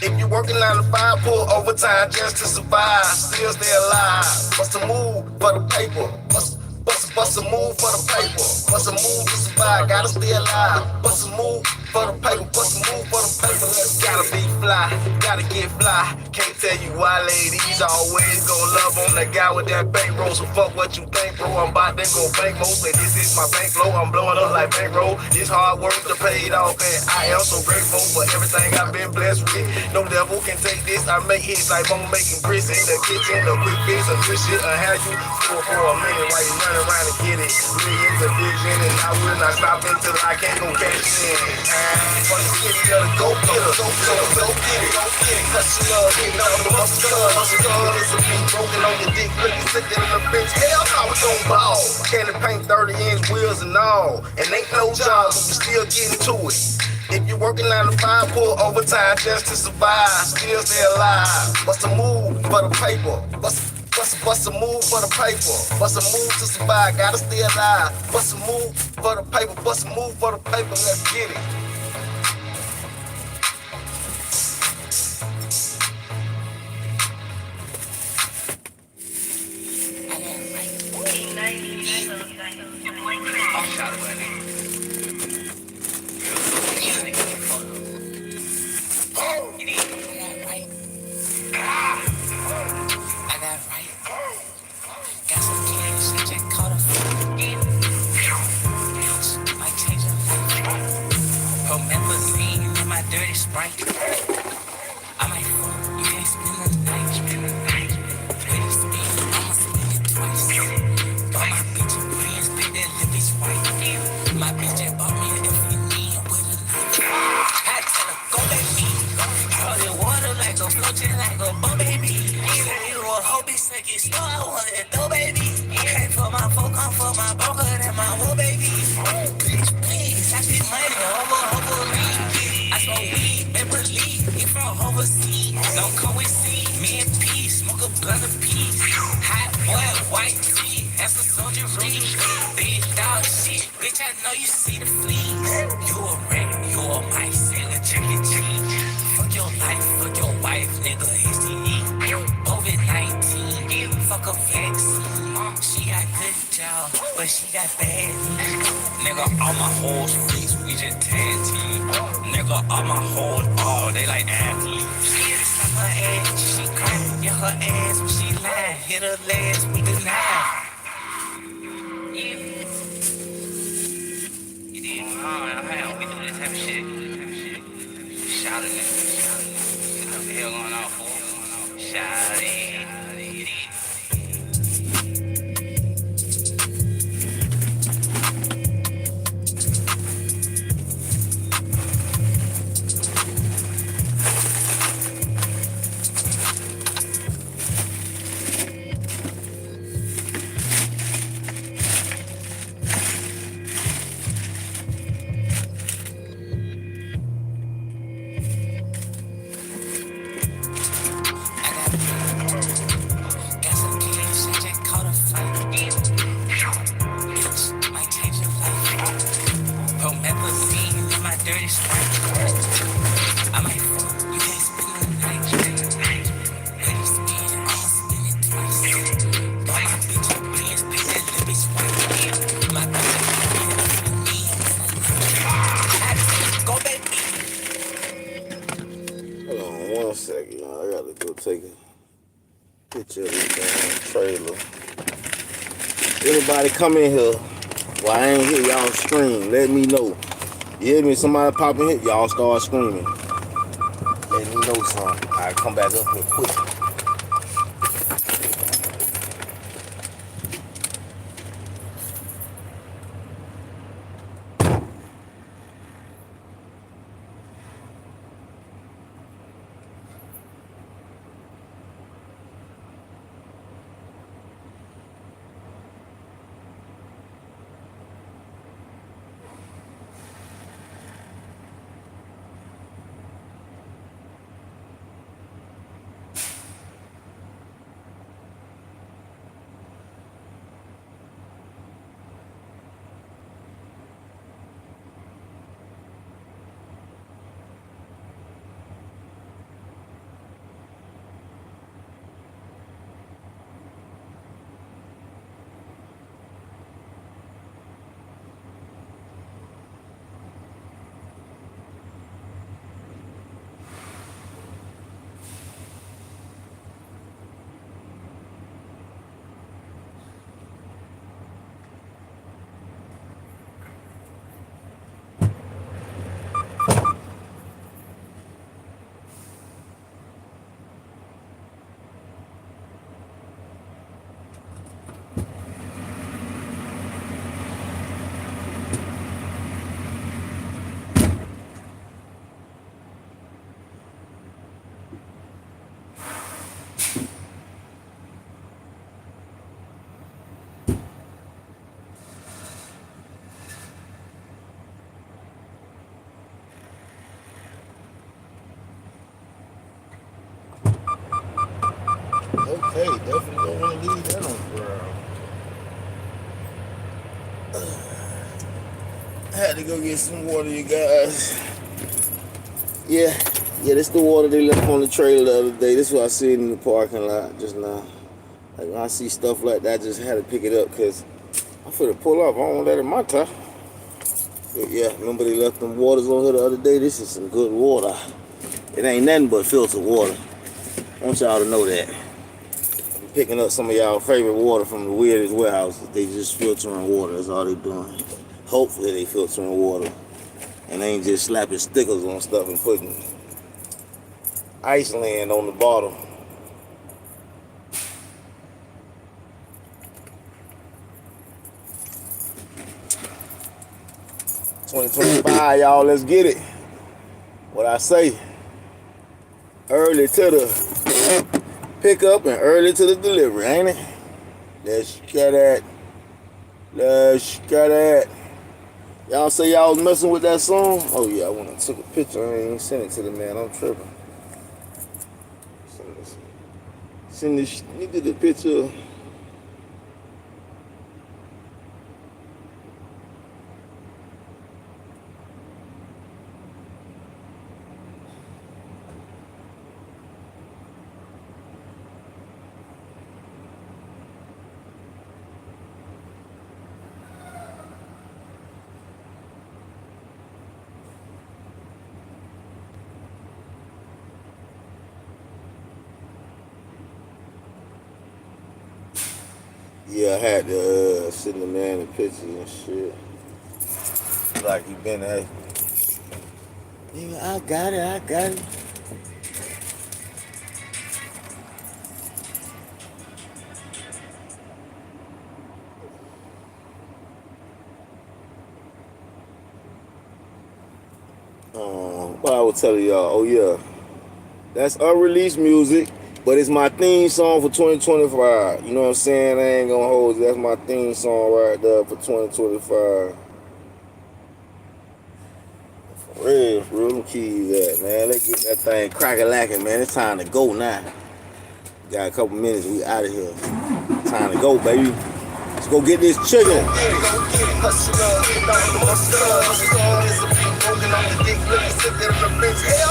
If you working 9 to 5, pull overtime just to survive. Still stay alive. Bust a move for the paper. Bust a move for the paper. Bust a move to survive. Gotta stay alive. Bust a move for the paper. Bust a move for the paper. Gotta be fly. Gotta get fly. Can't tell you why ladies always gon' love on that guy with that bankroll. So fuck what you think, bro. I'm about to go bankroll. Say this is my bankroll. I'm blowing up like bankroll. This hard work to pay it off, and I am so grateful for everything I've been blessed with. No devil can take this. I make hits like I'm making grits in the kitchen. The quick fix of this shit. I had you for a minute while you running around and get it. Millions of vision, and I will not stop until I can't go cash in. From the city of the go-getter, so go get it. Hustlers, you know the musclers. This will be broken on your dick, looking sicker than a bitch. Hell no, we gon' ball. Candy paint 30-inch wheels and all. And ain't no job, but we still getting to it. If you working 9 to 5, pull overtime just to survive. Still stay alive. Bust a move for the paper. Bust a move for the paper. Bust a move to survive. Gotta stay alive. Bust a move for the paper. Bust a move for the paper. Let's get it. Dirty Sprite. I might fuck, you can't spend the night. Pretty speed, I'ma spend it twice. Bought my bitch a friends, pick that lip is white. My bitch just bought me an F&E with a knife. I tell her, go baby. Throw the water like a float, just like a bum baby. You a hoe bitch, take it slow, I want it though baby. Ain't for my folk, I'm for my broker and my whole baby. Bitch, please, I spend money over me. I smoke weed, and believe it from overseas. Don't come with C, me and P, smoke a blunt of peace. Hot boy, white tee, that's a soldier ring. Big dog shit, bitch, I know you see the fleas. You a rat, you a mice, and a chicken cheese. Fuck your life, fuck your wife, nigga, STE. COVID-19, fuck a vaccine. She got good job, but she got bad knees. Nigga, all my hoes freaks, we just tag team. Nigga, all my hoes, they like athletes. Slap her ass, she cry. Yeah, her ass when she lie. Hit her legs with the knife. You did? Oh, we do this type of shit. Shout it, nigga. What the hell going on, fool? Shout it. dirty sprite. I might fuck, you can't spend the night. Ready spin, I'ma spin it twice. Buy my bitch a Benz, pay that little bitch right. My bitch a Benz, for me, go baby. Hold on 1 second, y'all. I gotta go take a picture of this damn trailer. Anybody come in here while I ain't here, y'all scream. Let me know. You hear me? Somebody pop in here, y'all start screaming. Let me know something. I come back up here quick. Okay, definitely don't want to leave that on the ground. I had to go get some water, you guys. Yeah, this the water they left on the trailer the other day. This is what I seen in the parking lot just now. Like when I see stuff like that, I just had to pick it up because I'm finna pull up. I don't want that in my car. But yeah, remember they left them waters on here the other day? This is some good water. It ain't nothing but filtered water. I want y'all to know that. I'm picking up some of y'all favorite water from the weirdest warehouses. They just filtering water. That's all they doing. Hopefully they filtering water. And they ain't just slapping stickers on stuff and putting Iceland on the bottle. $20.25, y'all, let's get it. What I say, early to the pickup and early to the delivery, ain't it? Let's get it. Let's get it. Y'all say y'all was messing with that song? Oh yeah, I went and took a picture. I ain't even sent it to the man. I'm tripping. Send this nigga the picture. Yeah, I had to send the man the pictures and shit. Like he been at. Yeah, I got it. What I was telling y'all, oh yeah, that's unreleased music, but it's my theme song for 2025. You know what I'm saying? I ain't gonna hold you. That's my theme song right there for 2025. For real, them keys at, man. Let's get that thing crack-a-lacking, man. It's time to go now. Got a couple minutes, we out of here. Time to go, baby. Let's go get this chicken. Hell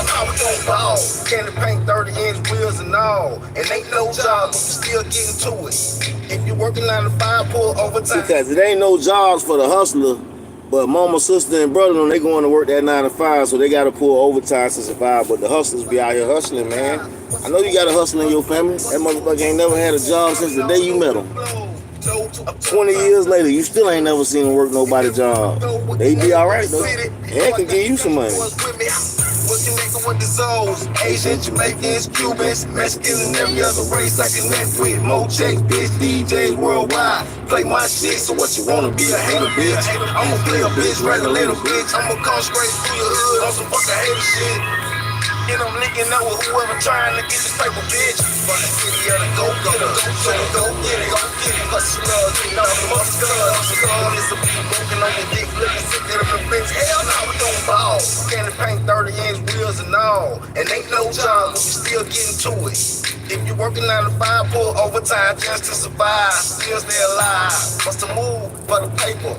no, we gon' ball. Candy paint 30-inch wheels and all. And ain't no job, but we still getting to it. If you working 9 to 5, pull overtime. Because it ain't no jobs for the hustler, but mama, sister, and brother, they going to work that 9 to 5, so they got to pull overtime to survive. But the hustlers be out here hustling, man. I know you got a hustle in your family. That motherfucker ain't never had a job since the day you met him. 20 years later, you still ain't never seen him work nobody's job. They be all right, though. And can give you some money. What's connected with the souls? Asian, Jamaicans, Cubans, Mexicans, and every other race I connect with. Mo checks, bitch, DJs worldwide. Play my shit, so what you wanna be a hater, bitch? I'ma play a bitch, regulator, bitch. I'ma come straight through your hood on some fucking hater shit. And I'm linking up with whoever trying to get this paper, bitch. From the city of the go get it. Hustler, you know, the hustler is a beat broken on your dick, looking sick at the bitch. Hell no, we don't ball. Candy paint 30-inch wheels and all. And ain't no job, but we still getting to it. If you working 9 to 5, pull overtime just to survive. Still stay alive. What's the move for the paper?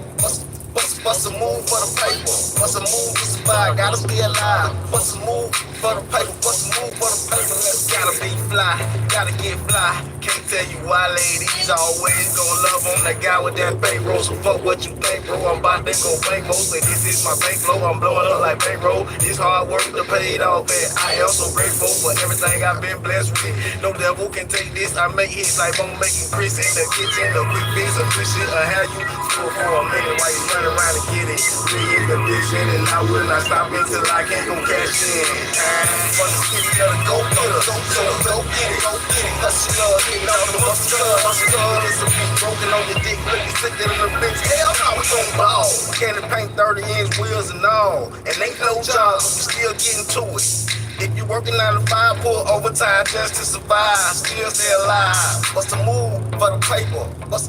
What's a move for the paper? What's a move to survive? Gotta stay alive. What's a move for the paper? What's a move for the paper? Let's gotta be fly, gotta get fly. Can't tell you why ladies always gonna love on that guy with that bankroll. So fuck what you think, bro. I'm about to go bankroll. Say this is my bankroll. I'm blowing up like bankroll. This hard work to pay it off. I am so grateful for everything I've been blessed with. No devil can take this. I make hits like I'm making Chris in the kitchen. The quick fix of this shit. I have you for a minute while you run around and get it. Be in condition and I will not stop until I can't go cash in. For the city of the go get it. Go get it. Hustler, you know the hustler is a beat broken on your dick, looking sicker than a bitch. Hell no, we gon' ball. Candy paint 30-inch wheels and all. And ain't no job, but we still getting to it. If you working 9 to 5, pull overtime just to survive. Still stay alive. What's the move for the paper? What's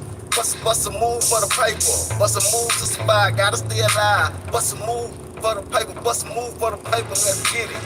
a move for the paper? What's a move to survive? Gotta stay alive. What's a move for the paper? What's a move for the paper? Let's get it.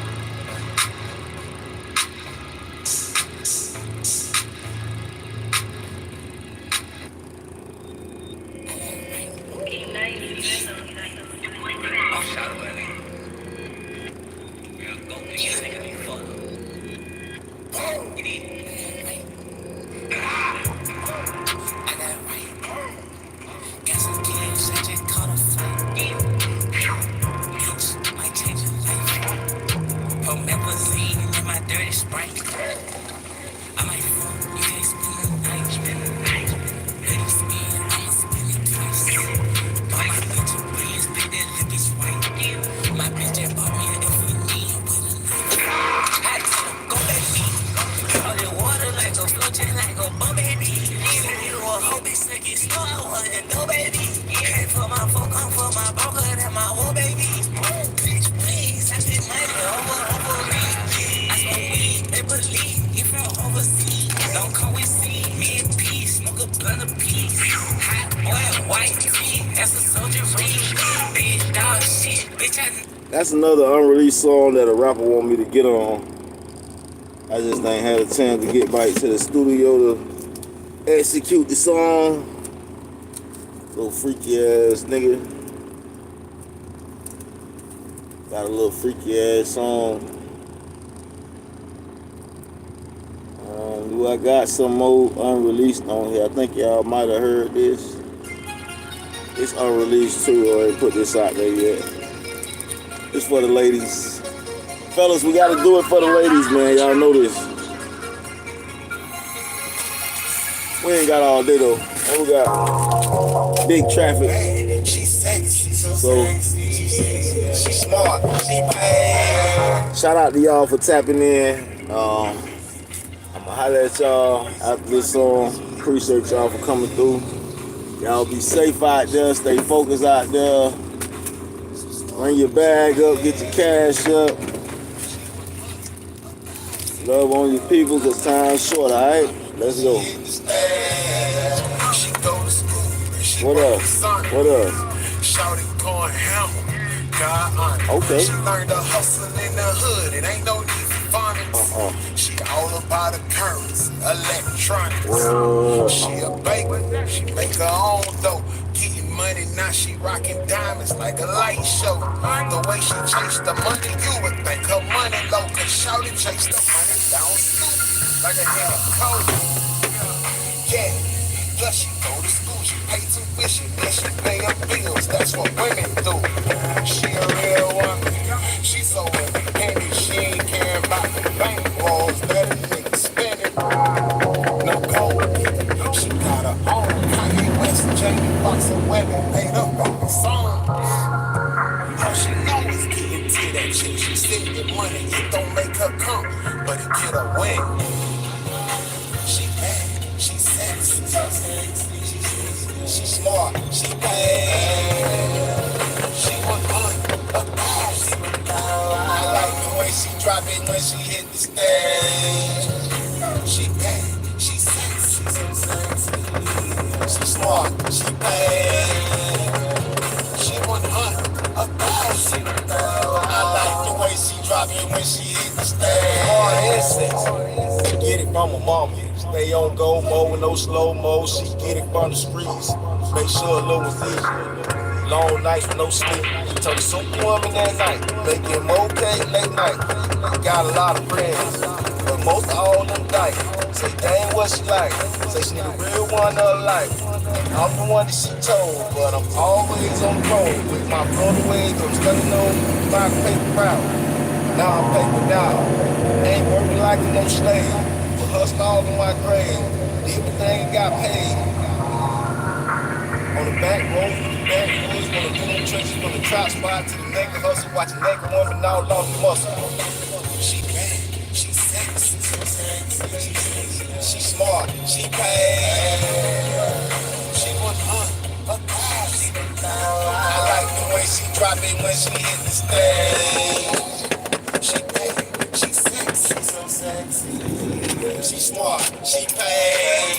That's another unreleased song that a rapper want me to get on. I just ain't had a chance to get back to the studio to execute the song. Little freaky ass nigga. Got a little freaky ass song. Do I got some more unreleased on here? I think y'all might have heard this. It's unreleased too, or ain't put this out there yet. It's for the ladies. Fellas, we gotta do it for the ladies, man. Y'all know this. We ain't got all day though. And we got big traffic. So shout out to y'all for tapping in. I'ma holler at y'all after this song. Appreciate y'all for coming through. Y'all be safe out there, stay focused out there. Bring your bag up, get your cash up. Love on your people, cause time's short, alright? Let's go. What up? What up? Okay. She learned to hustle in the hood. It ain't no need for farming. She all about the currency, electronics. Whoa. She a baker, she make her own dough. Getting money now, she rocking diamonds like a light show. The way she chase the money, you would think her money low. Cause shawty chase the money down stupid, like a hand of cold. Yeah, plus she go to school, she pay tuition, then she pay her bills. That's what women do. She a real woman, she so independent. She ain't caring about the bank rolls that a nigga spending. No gold, she got her own Kanye West, Jamie Foxx, and women made up on the song. All she know is getting to that chick. She saving money, it don't make her come, but it get her win. She bad, she sexy, she smart, she bad. She 100,000. I like the way she drop it when she hit the stage. She bad, she sexy, she smart, she bad. She 100,000. I like the way she drop it when she hit the stage. Hard and sexy. Get it from her mama. Stay on go mode, no slow mo. She get it from the streets. Make sure it was easy. Long nights with no sleep. Told the superwoman that night. Making more cake late night. Got a lot of friends, but most all them dyke. Say dang what she like. Say she need a real one of her life. I'm the one that she told, but I'm always on the road. With my brother ways, I'm studying on my paper route. Now I'm paper down. Ain't working like a no slave. But hustle all in my grave. Everything got paid. On the back road, from the back roads, from the boom trenches, from the trap spot to the naked hustle, watching naked woman all lost the muscle. She bad, she sexy, she smart, she bad. She 100,000. I like the way she drop it when she hit the stage. She bad, she sexy, she smart, she bad.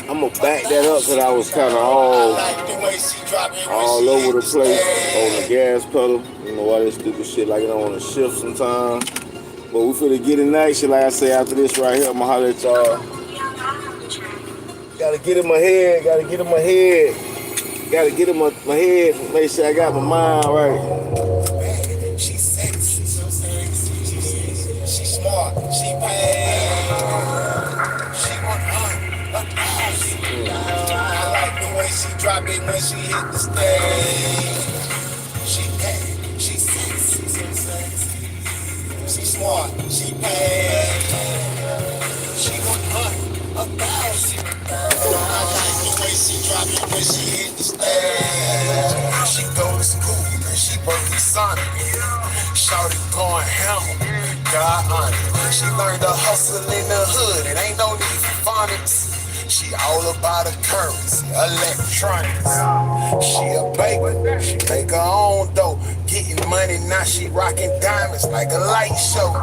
I'ma back that up because I was kind of all over the place on the gas pedal. You know, all that stupid shit like it don't want to shift sometimes. But we finna get in action, like I say, after this right here. I'ma holler at y'all. Gotta get in my head, gotta get in my head. Gotta get in my head, make sure I got my mind right. She sexy, she smart, she bad. She 100,000. I like the way she drop it when she hit the stage. She bad, she sexy, she smart, she bad. She 100,000. I like the way she drop it when she hit the stage. She go to school and she working Sonic. Shawty going hammer, God honor. She learned to hustle in the hood, it ain't no need for phonics. She all about the currency, electronics. She a baker, she make her own dough. Getting money now, she rocking diamonds like a light show.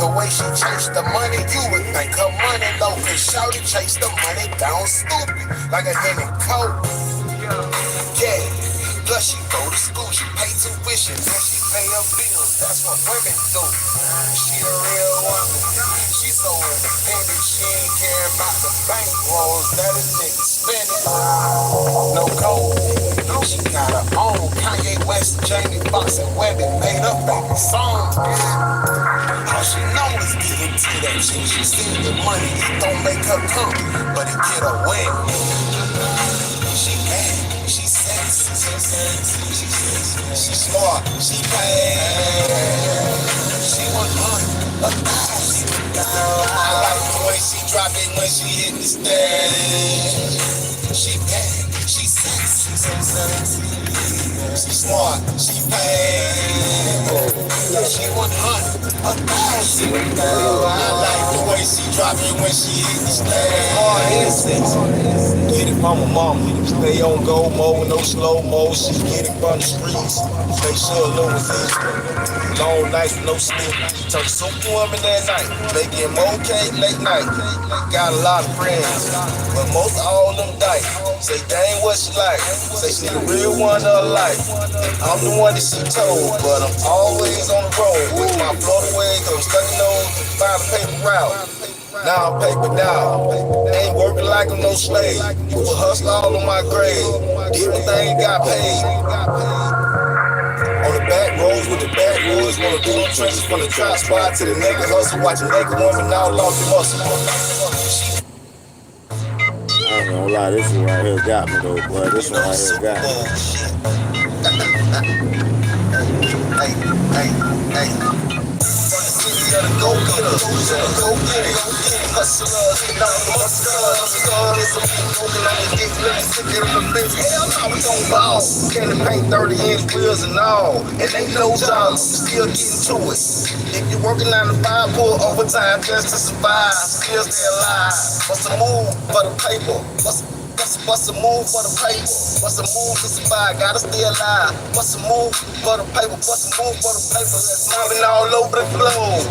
The way she chase the money, you would think her money low. Cause shawty chase the money down stupid, like a hen and coat. Yeah, plus she go to school, she pay tuition, then she pay her bills. That's what women do. She a real woman, she so independent. She ain't caring about the bank rolls that a nigga spending. No gold, she got her own Kanye West, Jamie Foxx, and women made up on the song. All she know is getting to that shit. She see the money, it don't make her come, but it get her win. She bad, she sexy, she smart, she bad. She 100,000. I like the way she drop it when she hit the stage. She bad, she sexy, she smart, she bad. She 100,000. I like the way she drop it when she hit the stage. Hard and sexy. Get it from her mama. Stay on go mode, no slow mo. She get it from the streets. Make sure it was easy. Long nights with no sleep. Took the superwoman that night. Making more cake late night. Got a lot of friends, but most all them dyke. Say that ain't what she like. Say she need a real one of her life. I'm the one that she told, but I'm always on the road with my Florida way, cause I'm stuck in those find a paper route. Now I'm paper down. Ain't working like I'm no slave. Put a hustle all on my grave. Did my thing, got paid. On the back roads with the backwoods, wanna do them trenches from the trap spot to the naked hustle. Watching naked woman now lost the muscle. I ain't gonna lie, this one right here got me though, boy. This one right here got me. Hey, hey, hey. From the city of the go-getters, go-get it, hustlers, hustlers, it's a big broken on the dick, living sick of the bitch. Hell no, we gon' ball. Candy paint 30-inch wheels and all, and ain't no job, still getting to it. If you're working 9 to 5, pull overtime just to survive, still stay alive. What's the move for the paper? What's the move for the paper? What's the move to survive? Gotta stay alive. What's the move for the paper? What's the move for the paper? Let's mobbing all over the globe.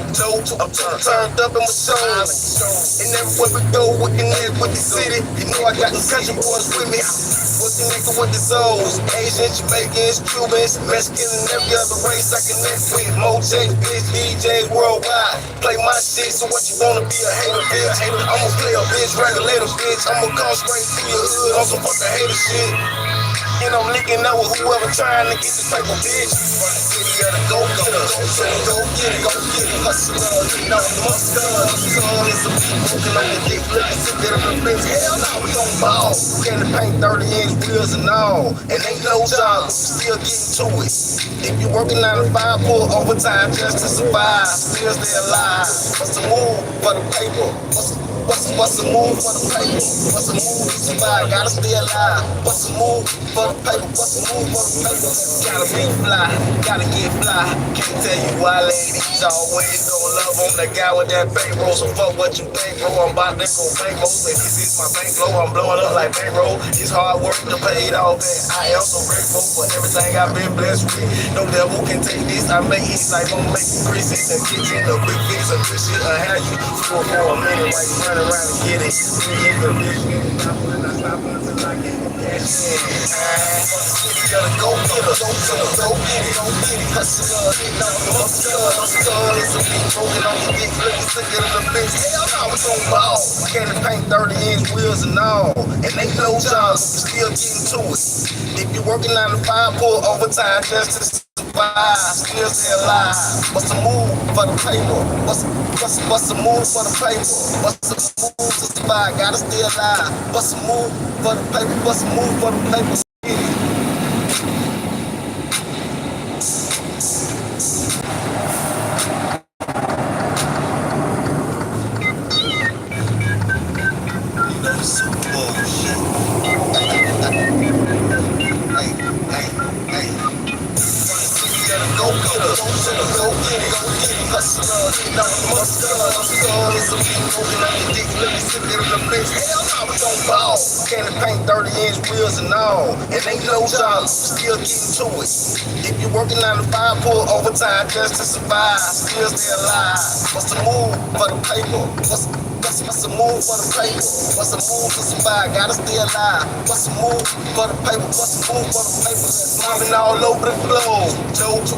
I'm turned up in my show. And everywhere we go, we connect with the city. You know I got the country boys with me. We're connected with the souls. Asians, Jamaicans, Cubans, Mexicans, and every other race I connect with. Mojay, bitch, DJs worldwide. Play my shit, so what you wanna be a hater, bitch? I'ma play a bitch, regulator, bitch. I'ma come straight through your hood on some fucking hater shit. And I'm linking up with whoever trying to get this paper, bitch. From the city of the go-getters, go get it, hustlers, you know, hustlers, it's a big broken on the dick, living sick of the bitch. Hell no, we gon' ball. Candy paint 30-inch wheels and all, and ain't no job, still getting to it. If you working 9 to 5, pull overtime just to survive, still stay alive. What's the move for the paper? What's the move for the paper? What's the move to survive? Gotta stay alive. What's the move for the paper? What's the move for the paper? Gotta be fly, gotta get fly. Can't tell you why ladies always gonna love on the guy with that bankroll. So fuck what you think, bro. I'm about to go bankroll. And this is my bankroll. I'm blowing up like bankroll. It's hard work to pay it all back. I am so grateful for everything I've been blessed with. No devil can take this. I make it like I'm making Chris in the kitchen. A big fix, a good shit. I have you for a minute while you running around and get it. We in the bitch. I stop until I get the cash in. Go get it, go get it, hustler, it's a big broken on the dick, living sick of the bitch. Hell no, we gon' ball. Candy paint 30-inch wheels and all, and ain't no job, still getting to it. If you working 9 to 5, pull overtime just to survive, still stay alive. What's the move for the paper? What's the move for the paper? What's the move to survive? Gotta stay alive. What's the move for the paper? What's the move for the paper? Candy paint 30-inch wheels and all, and ain't no job, still getting to it. If you're working 9 to 5, pull overtime just to survive, still stay alive. What's the move for the paper? What's the move for the paper? What's the move to survive? Gotta stay alive. What's the move for the paper? What's the move for the paper? Mobbing all over the globe.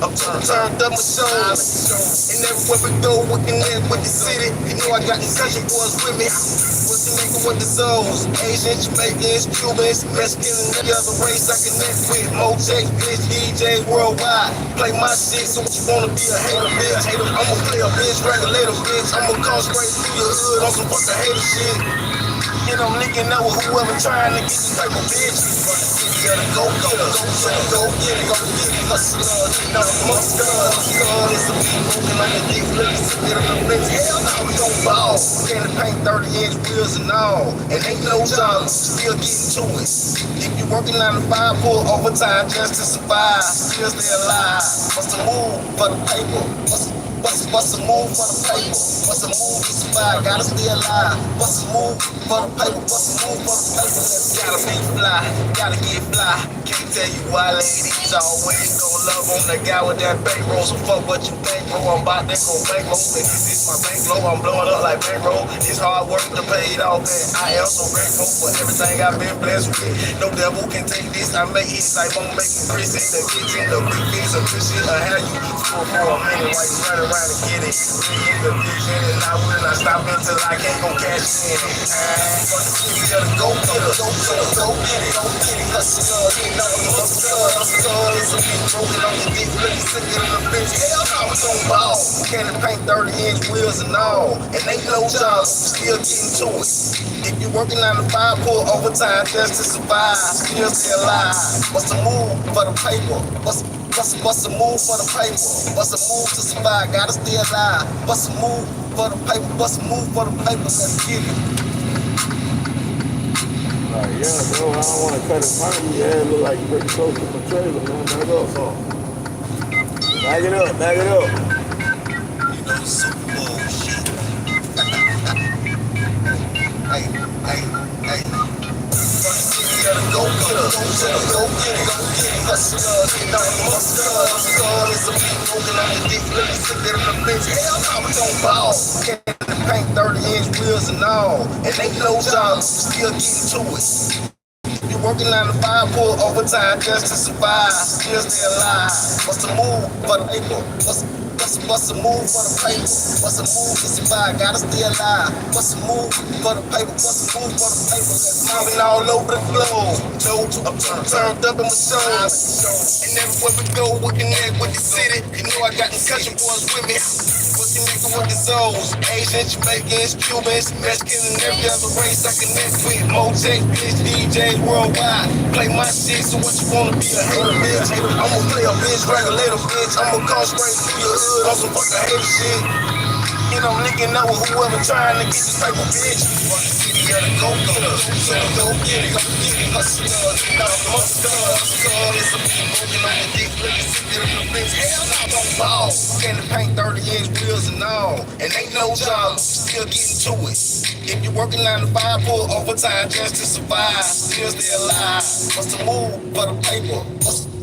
I'm turned up my show. And everywhere we go, we connect with the city. You know I got the country boys with me. We're connected with the souls. Asians, Jamaicans, Cubans, Mexicans, and every other race I connect with. Mojay, bitch, DJs worldwide. Play my shit, so what you wanna be a hater, bitch? I'ma play a bitch, regulator, bitch. I'ma come straight through your hood on some fucking hater shit. And I'm linking up with whoever trying to get this paper, bitch. From the city of the go-getters, go get it, hustlers, you know, hustlers, it's a big broken on the dick, living sick of the bitch. Hell no, we gon' ball. Candy paint 30-inch wheels and all, and ain't no job, still getting to it. If you working 9 to 5, pull overtime just to survive, still stay alive. What's the move for the paper? Bust a move for the paper. Bust a move to survive. Gotta stay alive. Bust a move for the paper. Bust a move for the paper. Gotta be fly. Gotta get fly. Can't tell you why ladies always gon' love on the guy with that bankroll. So fuck what you think, bro. I'm about to go bankroll. This is my bankroll. I'm blowing up like bankroll. It's hard work to pay it off. And I am so grateful for everything I've been blessed with. No devil can take this. I make hits like I'm making Chris in the kitchen. The big things of this shit. I have you for a minute while you run around and get it. Me in the vision and I will not stop until I can't go cash in. But the city gotta go get it. Go get it. Go get it. Go get it. Hustle. Get on the hustle. Hustle. It's a big broken on your dick. Really sick of the bitch. Hell no, it's on ball. Candy paint 30-inch wheels and all. And ain't no job. Still getting to it. If you're working on the 5, pull overtime just to survive. Still stay alive. What's the move for the paper? What's a move for the paper? What's a move to survive? Gotta stay alive. What's a move for the paper? What's a move for the paper? Let's get it. Yeah, bro, I don't want to cut it fine. Yeah, it look like pretty close to my trailer, man. Back up, son. Back it up, back it up. You know, Super Bowl shit. Hey, hey, hey. Gotta go get it, go get it, go get it, go get it. Hustle, get on the muscle. It's a big broken on your dick, really sick of the bitch. Hell no, we gon' ball. Candy paint 30-inch wheels and all. And ain't no job, still getting to it. You're working on the 5, pull overtime just to survive. Still stay alive. What's the move for the paper? What's the move for the paper? What's the move to survive? Gotta stay alive. What's the move for the paper? What's the move for the paper? Mobbing all over the globe. I'm turned up in my soul. And everywhere we go, we connect with the city. You know I got them country boys with me. What's the nigga with the souls? Asians, Jamaicans, Cubans, Mexicans, and every other race I connect with. Motec, bitch, DJs worldwide. Play my shit, so what you wanna be a hater, bitch? I'ma play a bitch, regulate a bitch. I'ma come straight through your hood on some fucking hater shit. And I'm linking up with whoever trying to get this type of bitch. Fuck the city, gotta go get it. So go get it, go get it. Hustle, get out the muscle. It's a big broken on your dick, really sick of the bitch. Hell no, don't ball. Candy paint 30-inch wheels and all. And ain't no job, still getting to it. If you're working on the 5, pull overtime just to survive. Still stay alive. What's the move for the paper?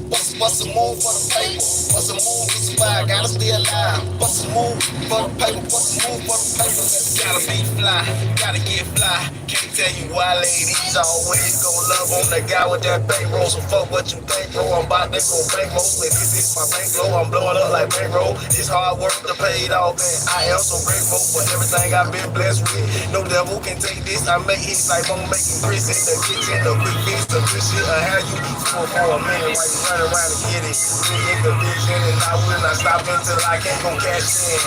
What's the move for the paper? What's the move to survive? Gotta stay alive. What's the move for the paper? What's the move for the paper? Gotta be fly, gotta get fly. Can't tell you why ladies always gon' love on the guy with that bankroll. So fuck what you think, bro. I'm about to go bankroll. And this is my bankroll. I'm blowing up like bankroll. It's hard work to pay it off. And I am so grateful for everything I've been blessed with. No devil can take this. I make hits like I'm making Chris in the kitchen. The big things, the good shit. I have you for a minute while you run around and get it. Me in the vision and I will not stop until I can't go cash in.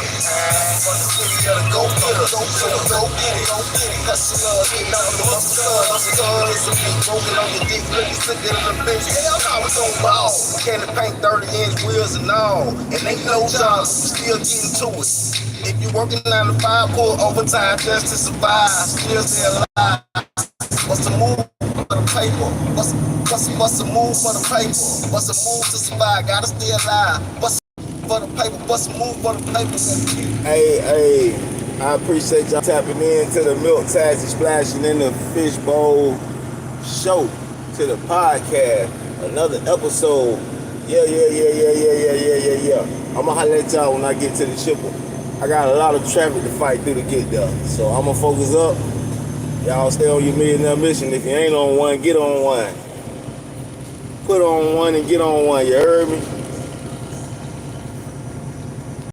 But the city gotta go get it. Go get it, go get it, go get it. Hustle, get on the muscle. It's a big broken on your dick, really sick of the bitch. Hell no, it's on ball. Candy paint 30-inch wheels and all. And ain't no job, still getting to it. If you're working on the 5, pull overtime just to survive. Still stay alive. What's the move for the paper? What's the move for the paper? What's the move to survive? Gotta stay alive. What's for the paper? What's the move for the paper? Hey, I appreciate y'all tapping in to the Milk Taxi Splashing in the Fishbowl show, to the podcast. Another episode. Yeah. I'ma holler at y'all when I get to the chipper. I got a lot of traffic to fight through to get there. So I'ma focus up. Y'all stay on your millionaire mission. If you ain't on one, get on one. Put on one and get on one. You heard me?